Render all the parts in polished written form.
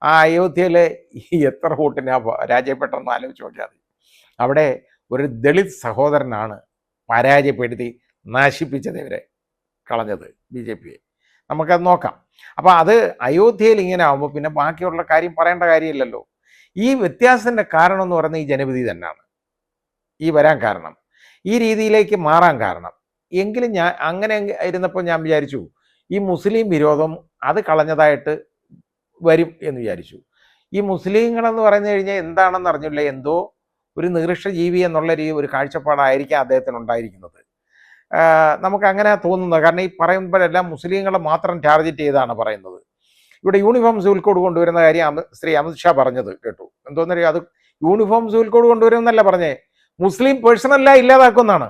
ആ അയോധ്യയിലെ എത്ര വോട്ടിനാ പരാജയപ്പെട്ടെന്ന് ആലോചിച്ച് നോക്കിയാൽ മതി. അവിടെ ഒരു ദളിത് സഹോദരനാണ് പരാജയപ്പെടുത്തി നശിപ്പിച്ചത്, ഇവരെ കളഞ്ഞത്, ബി ജെ പിയെ. നമുക്കത് നോക്കാം. അപ്പോൾ അത് അയോധ്യയിൽ ഇങ്ങനെ ആകുമ്പോൾ പിന്നെ ബാക്കിയുള്ള കാര്യം പറയേണ്ട കാര്യമില്ലല്ലോ. ഈ വ്യത്യാസത്തിൻ്റെ കാരണം എന്ന് പറയുന്നത് ഈ ജനവിധി തന്നെയാണ് ഈ വരാൻ കാരണം, ഈ രീതിയിലേക്ക് മാറാൻ കാരണം. എങ്കിലും ഞാൻ അങ്ങനെ ഇരുന്നപ്പോൾ ഞാൻ വിചാരിച്ചു ഈ മുസ്ലിം വിരോധം അത് കളഞ്ഞതായിട്ട് വരും എന്ന് വിചാരിച്ചു. ഈ മുസ്ലിങ്ങളെന്ന് പറഞ്ഞു കഴിഞ്ഞാൽ എന്താണെന്ന് അറിഞ്ഞില്ല, എന്തോ ഒരു നികൃഷ്ട ജീവി എന്നുള്ള ഒരു കാഴ്ചപ്പാടായിരിക്കാം അദ്ദേഹത്തിന് ഉണ്ടായിരിക്കുന്നത്. നമുക്ക് അങ്ങനെ തോന്നുന്നത്. കാരണം ഈ പറയുമ്പോഴെല്ലാം മുസ്ലിങ്ങളെ മാത്രം ടാർഗറ്റ് ചെയ്താണ് പറയുന്നത്. ഇവിടെ യൂണിഫോം സിവിൽ കോഡ് കൊണ്ടുവരുന്ന കാര്യം ശ്രീ അമിത്ഷാ പറഞ്ഞത് കേട്ടു. എന്തോന്നറിയോ, അത് യൂണിഫോം സിവിൽ കോഡ് കൊണ്ടുവരുമെന്നല്ല പറഞ്ഞേ, മുസ്ലിം പേഴ്സണല്ല ഇല്ലാതാക്കുമെന്നാണ്.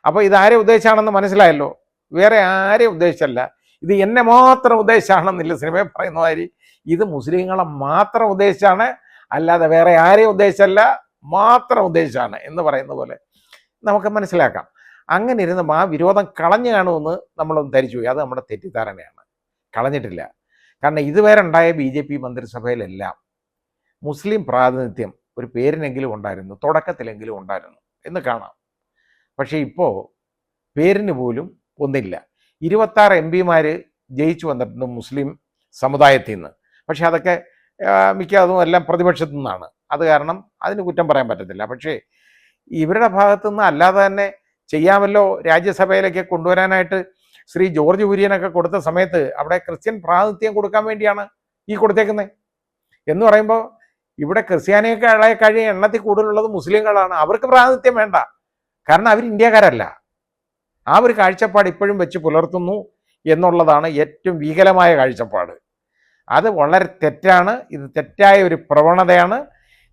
അപ്പോൾ ഇതാരെ ഉദ്ദേശിച്ചാണെന്ന് മനസ്സിലായല്ലോ. വേറെ ആരെ ഉദ്ദേശിച്ചല്ല, ഇത് എന്നെ മാത്രം ഉദ്ദേശിച്ചാണെന്നില്ല സിനിമയെ പറയുന്ന മാതിരി ഇത് മുസ്ലിങ്ങളെ മാത്രം ഉദ്ദേശിച്ചാണ്, അല്ലാതെ വേറെ ആരെയും ഉദ്ദേശിച്ചല്ല, മാത്രം ഉദ്ദേശിച്ചാണ് എന്ന് പറയുന്ന പോലെ നമുക്ക് മനസ്സിലാക്കാം. അങ്ങനെ ഇരുന്നപ്പോൾ ആ വിരോധം കളഞ്ഞു കാണുമെന്ന് നമ്മളൊന്ന് ധരിച്ചു പോയി. അത് നമ്മുടെ തെറ്റിദ്ധാരണയാണ്. കളഞ്ഞിട്ടില്ല. കാരണം ഇതുവരെ ഉണ്ടായ ബി ജെ പി മന്ത്രിസഭയിലെല്ലാം മുസ്ലിം പ്രാതിനിധ്യം ഒരു പേരിനെങ്കിലും ഉണ്ടായിരുന്നു, തുടക്കത്തിലെങ്കിലും ഉണ്ടായിരുന്നു എന്ന് കാണാം. പക്ഷേ ഇപ്പോൾ പേരിന് പോലും ഒന്നില്ല. 26 എം പിമാർ ജയിച്ചു വന്നിട്ടുണ്ട് മുസ്ലിം സമുദായത്തിൽ നിന്ന്. പക്ഷേ അതൊക്കെ മിക്കതും എല്ലാം പ്രതിപക്ഷത്തു നിന്നാണ്. അത് കാരണം അതിന് കുറ്റം പറയാൻ പറ്റത്തില്ല. പക്ഷേ ഇവരുടെ ഭാഗത്തു നിന്ന് അല്ലാതെ തന്നെ ചെയ്യാമല്ലോ. രാജ്യസഭയിലേക്ക് കൊണ്ടുവരാനായിട്ട് ശ്രീ ജോർജ് കുര്യനൊക്കെ കൊടുത്ത സമയത്ത് അവിടെ ക്രിസ്ത്യൻ പ്രാതിനിധ്യം കൊടുക്കാൻ വേണ്ടിയാണ് ഈ കൊടുത്തേക്കുന്നത്. എന്ന് പറയുമ്പോൾ ഇവിടെ ക്രിസ്ത്യാനികളെ കഴിയും എണ്ണത്തിൽ കൂടുതലുള്ളത് മുസ്ലിങ്ങളാണ്. അവർക്ക് പ്രാതിനിധ്യം വേണ്ട, കാരണം അവർ ഇന്ത്യക്കാരല്ല. ആ ഒരു കാഴ്ചപ്പാട് ഇപ്പോഴും വെച്ച് പുലർത്തുന്നു എന്നുള്ളതാണ് ഏറ്റവും വികലമായ കാഴ്ചപ്പാട്. അത് വളരെ തെറ്റാണ്. ഇത് തെറ്റായ ഒരു പ്രവണതയാണ്.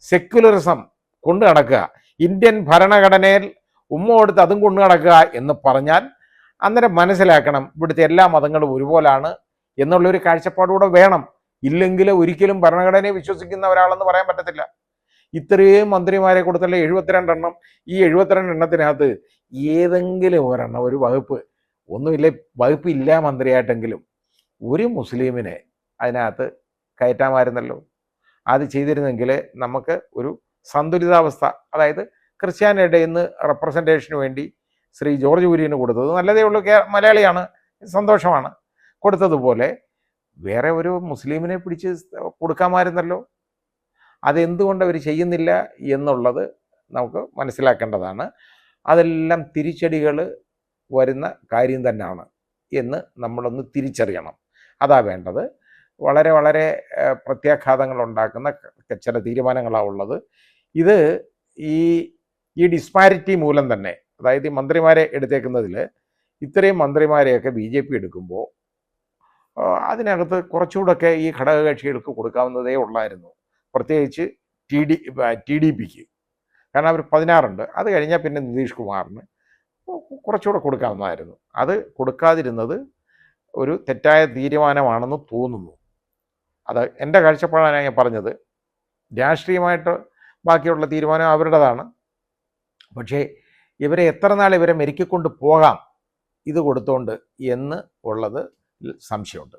സെക്യുലറിസം കൊണ്ടു നടക്കുക, ഇന്ത്യൻ ഭരണഘടനയിൽ ഉമ്മ കൊടുത്ത് അതും കൊണ്ടു നടക്കുക എന്ന് പറഞ്ഞാൽ അന്നേരം മനസ്സിലാക്കണം ഇവിടുത്തെ എല്ലാ മതങ്ങളും ഒരുപോലാണ് എന്നുള്ളൊരു കാഴ്ചപ്പാടുകൂടെ വേണം. ഇല്ലെങ്കിൽ ഒരിക്കലും ഭരണഘടനയെ വിശ്വസിക്കുന്ന ഒരാളെന്ന് പറയാൻ പറ്റത്തില്ല. ഇത്രയും മന്ത്രിമാരെ കൊടുത്തല്ലേ 72 എണ്ണം. ഈ 72 എണ്ണത്തിനകത്ത് ഏതെങ്കിലും ഒരെണ്ണം, ഒരു വകുപ്പ് ഒന്നുമില്ല, വകുപ്പ് ഇല്ല മന്ത്രിയായിട്ടെങ്കിലും ഒരു മുസ്ലിമിനെ അതിനകത്ത് കയറ്റാമായിരുന്നല്ലോ. അത് ചെയ്തിരുന്നെങ്കിൽ നമുക്ക് ഒരു സന്തുലിതാവസ്ഥ, അതായത് ക്രിസ്ത്യാനിയുടെ ഇന്ന് റെപ്രസെൻറ്റേഷന് വേണ്ടി ശ്രീ ജോർജ് കുര്യന് കൊടുത്തത് നല്ലതേ ഉള്ളൂ, മലയാളിയാണ്, സന്തോഷമാണ്. കൊടുത്തതുപോലെ വേറെ ഒരു മുസ്ലിമിനെ പിടിച്ച് കൊടുക്കാമായിരുന്നല്ലോ. അതെന്തുകൊണ്ട് അവർ ചെയ്യുന്നില്ല എന്നുള്ളത് നമുക്ക് മനസ്സിലാക്കേണ്ടതാണ്. അതെല്ലാം തിരിച്ചടികൾ വരുന്ന കാര്യം തന്നെയാണ് എന്ന് നമ്മളൊന്ന് തിരിച്ചറിയണം. അതാ വേണ്ടത്. വളരെ വളരെ പ്രത്യാഘാതങ്ങൾ ഉണ്ടാക്കുന്ന ചില തീരുമാനങ്ങളാണ് ഉള്ളത്. ഇത് ഈ ഡിസ്പാരിറ്റി മൂലം തന്നെ, അതായത് ഈ മന്ത്രിമാരെ എടുത്തേക്കുന്നതിൽ ഇത്രയും മന്ത്രിമാരെയൊക്കെ ബി ജെ പി എടുക്കുമ്പോൾ അതിനകത്ത് കുറച്ചുകൂടെയൊക്കെ ഈ ഘടകകക്ഷികൾക്ക് കൊടുക്കാവുന്നതേ ഉള്ളായിരുന്നു. പ്രത്യേകിച്ച് ടി ഡി പിക്ക്. കാരണം അവർ 16 ഉണ്ട്. അത് കഴിഞ്ഞാൽ പിന്നെ നിതീഷ് കുമാറിന് കുറച്ചുകൂടെ കൊടുക്കാവുന്നതായിരുന്നു. അത് കൊടുക്കാതിരുന്നത് ഒരു തെറ്റായ തീരുമാനമാണെന്ന് തോന്നുന്നു. അത് എൻ്റെ കാഴ്ചപ്പാടാണ് ഞാൻ പറഞ്ഞത്. രാഷ്ട്രീയമായിട്ട് ബാക്കിയുള്ള തീരുമാനം അവരുടേതാണ്. പക്ഷേ ഇവരെ എത്ര നാൾ ഇവരെ മെരുക്കിക്കൊണ്ട് പോകാം ഇത് കൊടുത്തോണ്ട് എന്ന് ഉള്ളത് സംശയമുണ്ട്.